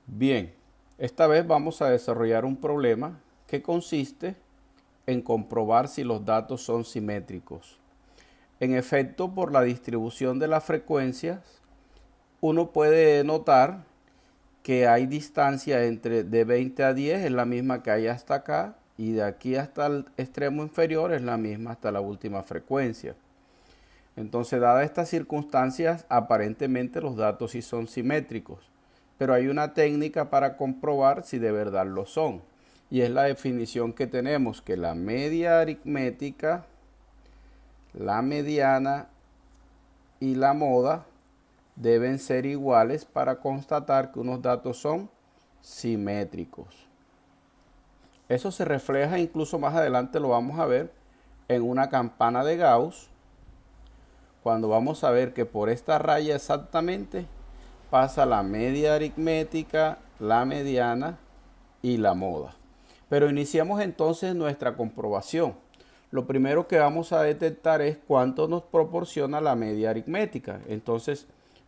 Bien, esta vez vamos a desarrollar un problema que consiste en comprobar si los datos son simétricos. En efecto, por la distribución de las frecuencias, uno puede notar que hay distancia entre de 20 a 10 es la misma que hay hasta acá y de aquí hasta el extremo inferior es la misma hasta la última frecuencia. Entonces, dadas estas circunstancias, aparentemente los datos sí son simétricos, pero hay una técnica para comprobar si de verdad lo son. Y es la definición que tenemos, que la media aritmética, la mediana y la moda deben ser iguales para constatar que unos datos son simétricos. Eso se refleja incluso más adelante, lo vamos a ver, en una campana de Gauss, cuando vamos a ver que por esta raya exactamente pasa la media aritmética, la mediana y la moda. Pero iniciamos entonces nuestra comprobación. Lo primero que vamos a detectar es cuánto nos proporciona la media aritmética. Entonces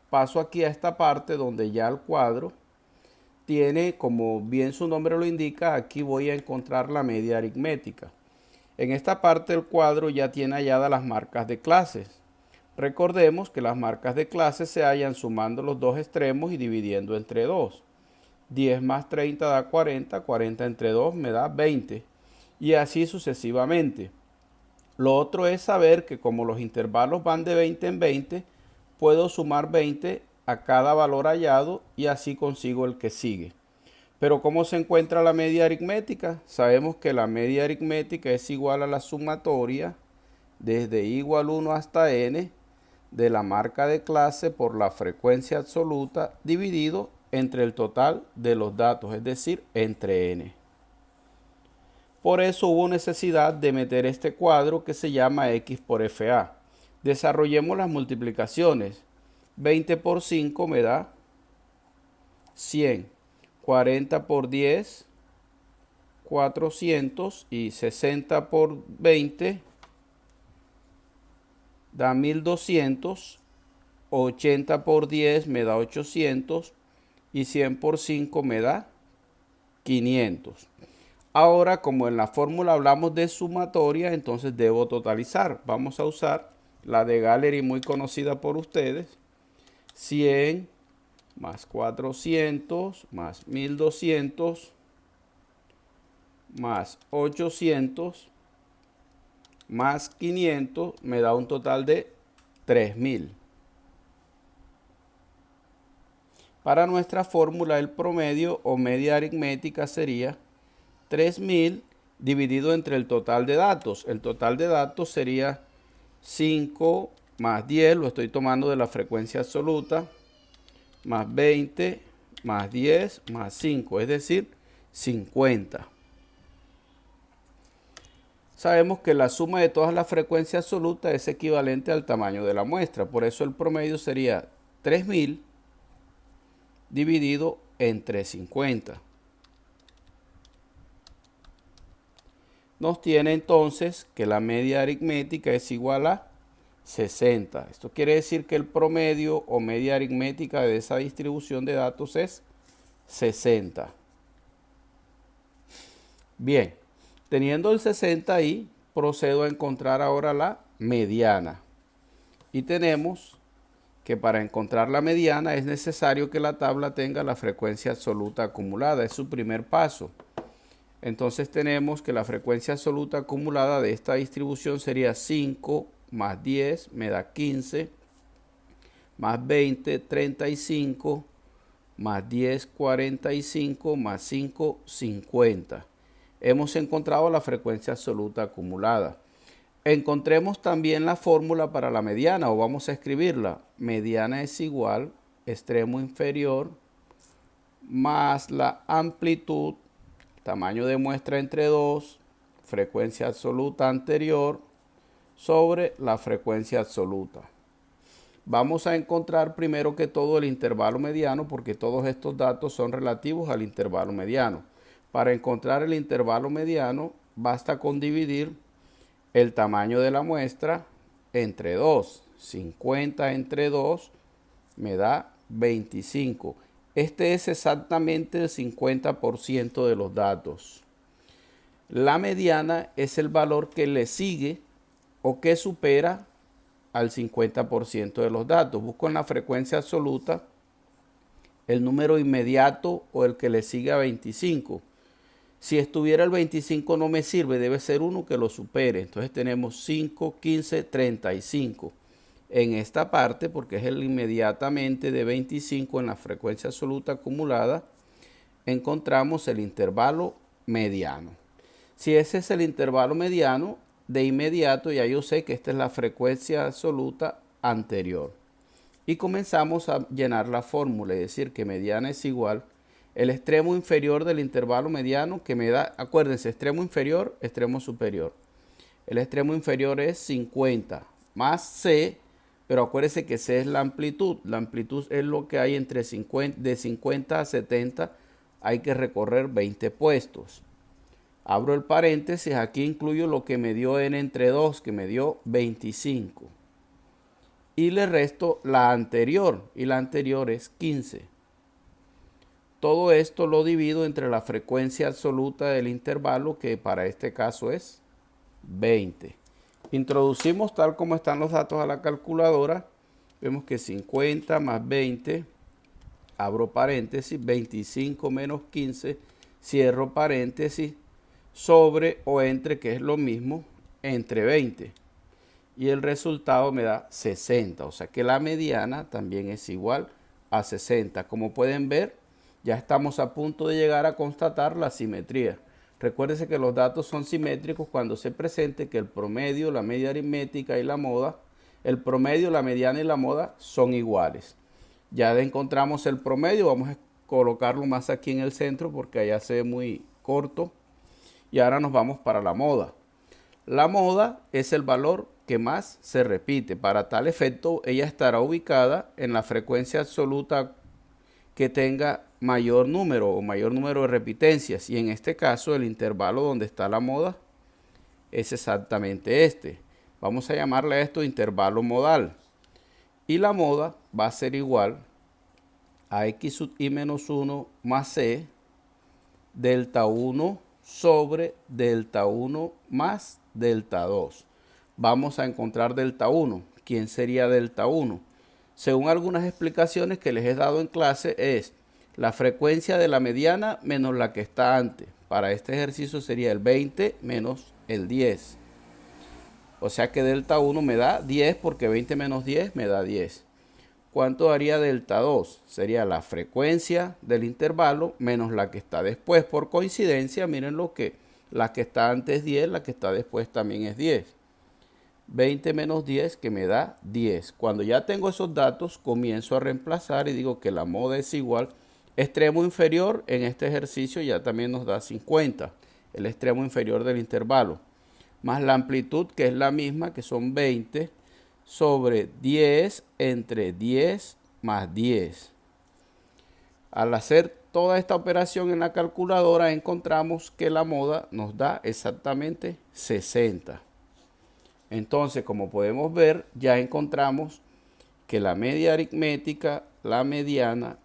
paso aquí a esta parte donde ya el cuadro tiene, como bien su nombre lo indica, aquí voy a encontrar la media aritmética. En esta parte del cuadro ya tiene halladas las marcas de clases. Recordemos que las marcas de clases se hallan sumando los dos extremos y dividiendo entre 2. 10 más 30 da 40, 40 entre 2 me da 20 y así sucesivamente. Lo otro es saber que como los intervalos van de 20 en 20, puedo sumar 20 a cada valor hallado y así consigo el que sigue. Pero ¿cómo se encuentra la media aritmética? Sabemos que la media aritmética es igual a la sumatoria desde igual 1 hasta n de la marca de clase por la frecuencia absoluta dividido entre el total de los datos, es decir, entre n. Por eso hubo necesidad de meter este cuadro que se llama x por fa. Desarrollemos las multiplicaciones. 20 por 5 me da 100. 40 por 10, 400 y 60 por 20 da 1200. 80 por 10 me da 800 y 100 por 5 me da 500. Ahora, como en la fórmula hablamos de sumatoria, entonces debo totalizar. Vamos a usar la de Gallery muy conocida por ustedes. 100 más 400 más 1200 más 800 más 500 me da un total de 3000. Para nuestra fórmula el promedio o media aritmética sería 3000 dividido entre el total de datos. El total de datos sería 5 más 10, lo estoy tomando de la frecuencia absoluta, más 20, más 10, más 5, es decir, 50. Sabemos que la suma de todas las frecuencias absolutas es equivalente al tamaño de la muestra. Por eso el promedio sería 3000 dividido entre 50. Nos tiene entonces que la media aritmética es igual a 60. Esto quiere decir que el promedio o media aritmética de esa distribución de datos es 60. Bien, teniendo el 60 ahí, procedo a encontrar ahora la mediana. Y tenemos que para encontrar la mediana es necesario que la tabla tenga la frecuencia absoluta acumulada. Es su primer paso. Entonces tenemos que la frecuencia absoluta acumulada de esta distribución sería 5 más 10 me da 15, más 20, 35, más 10, 45, más 5, 50. Hemos encontrado la frecuencia absoluta acumulada. Encontremos también la fórmula para la mediana, o vamos a escribirla. Mediana es igual, extremo inferior, más la amplitud, tamaño de muestra entre 2, frecuencia absoluta anterior, sobre la frecuencia absoluta. Vamos a encontrar primero que todo el intervalo mediano, porque todos estos datos son relativos al intervalo mediano. Para encontrar el intervalo mediano, basta con dividir el tamaño de la muestra entre 2. 50 entre 2 me da 25. Este es exactamente el 50% de los datos. La mediana es el valor que le sigue o que supera al 50% de los datos. Busco en la frecuencia absoluta el número inmediato o el que le sigue a 25. Si estuviera el 25 no me sirve, debe ser uno que lo supere. Entonces tenemos 5, 15, 35. En esta parte, porque es el inmediatamente de 25 en la frecuencia absoluta acumulada, encontramos el intervalo mediano. Si ese es el intervalo mediano, de inmediato ya yo sé que esta es la frecuencia absoluta anterior. Y comenzamos a llenar la fórmula, es decir, que mediana es igual el extremo inferior del intervalo mediano que me da, acuérdense, extremo inferior, extremo superior. El extremo inferior es 50 más C, pero acuérdense que C es la amplitud. La amplitud es lo que hay entre 50, de 50 a 70, hay que recorrer 20 puestos. Abro el paréntesis, aquí incluyo lo que me dio n entre 2, que me dio 25. Y le resto la anterior, y la anterior es 15. Todo esto lo divido entre la frecuencia absoluta del intervalo, que para este caso es 20. Introducimos tal como están los datos a la calculadora. Vemos que 50 más 20, abro paréntesis, 25 menos 15, cierro paréntesis, sobre o entre, que es lo mismo, entre 20. Y el resultado me da 60. O sea que la mediana también es igual a 60. Como pueden ver, ya estamos a punto de llegar a constatar la simetría. Recuérdese que los datos son simétricos cuando se presente que el promedio, la media aritmética y la moda, el promedio, la mediana y la moda son iguales. Ya encontramos el promedio, vamos a colocarlo más aquí en el centro porque allá se ve muy corto. Y ahora nos vamos para la moda. La moda es el valor que más se repite. Para tal efecto, ella estará ubicada en la frecuencia absoluta que tenga mayor número o mayor número de repitencias. Y en este caso, el intervalo donde está la moda es exactamente este. Vamos a llamarle a esto intervalo modal. Y la moda va a ser igual a x sub i menos 1 más c delta 1 sobre delta 1 más delta 2. Vamos a encontrar delta 1. ¿Quién sería delta 1? Según algunas explicaciones que les he dado en clase, es la frecuencia de la mediana menos la que está antes. Para este ejercicio sería el 20 menos el 10. O sea que delta 1 me da 10 porque 20 menos 10 me da 10. ¿Cuánto daría delta 2? Sería la frecuencia del intervalo menos la que está después. Por coincidencia, miren lo que la que está antes es 10, la que está después también es 10. 20 menos 10 que me da 10. Cuando ya tengo esos datos, comienzo a reemplazar y digo que la moda es igual. Extremo inferior en este ejercicio ya también nos da 50, el extremo inferior del intervalo. Más la amplitud, que es la misma, que son 20, sobre 10 entre 10 más 10. Al hacer toda esta operación en la calculadora, encontramos que la moda nos da exactamente 60. Entonces, como podemos ver, ya encontramos que la media aritmética, la mediana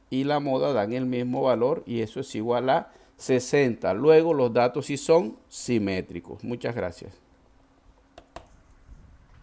y la moda dan el mismo valor y eso es igual a 60. Luego los datos sí son simétricos. Muchas gracias.